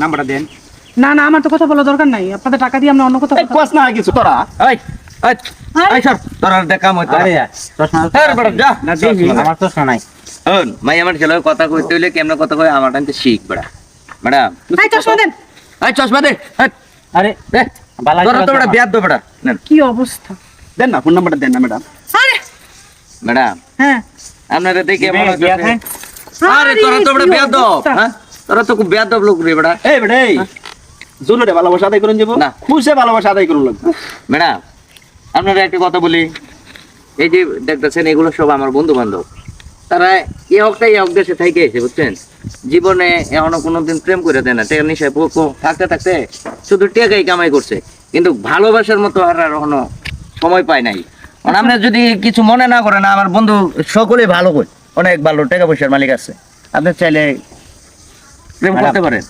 নাম্বারটা দেন। না না, আমার তো কথা বলা দরকার নাই, আপনাদের টাকা দিয়ে আমরা অন্য কথা কস না কিছু তোরা। এই এই এই সর তোরা দেখাম হইতো আরে চশমা আরে বড় যা না দেখি আমার চশমা নাই। হন মাই আমার ছেলে কথা কইতে হইলে কেমনে কথা কই আমার টাইমতে শিখ বড়া ম্যাডাম এই চশমা দেন। এই চশমা দে আরে দে বালা তোরা তো বড় বিয়াদ দো বড়া নেন কি অবস্থা! দেন না, ফোন নাম্বারটা দেন না ম্যাডাম। আরে ম্যাডাম হ্যাঁ, আপনারা দেখে মনে বিয়া হচ্ছে খায়? আরে তোরা তো বড় কি বিয়াদ দো অবস্থা! হ্যাঁ তোরা তো খুব বিয়াদ দো লোক রে বড়া এই বেটা এই জোরে ভালোবাসা আদায় করুন যাবো না। খুশে ভালোবাসা আদায় করুন লাগবে। ম্যাডাম আপনারা একটা কথা বলি, এই যে দেখতেছেন এগুলো সব আমার বন্ধু বান্ধব, তারা এ হক দেশে থেকে এসে বুঝছেন, জীবনে এখনো কোনোদিন প্রেম করে দেয় না, টেকা নিশায় থাকতে থাকতে শুধু টেকাই কামাই করছে, কিন্তু ভালোবাসার মতো আর এখনো সময় পায় নাই। কারণ আপনি যদি কিছু মনে না করেন, আমার বন্ধু সকলেই ভালো কই, অনেক ভালো টাকা পয়সার মালিক আছে, আপনি চাইলে প্রেম করতে পারেন।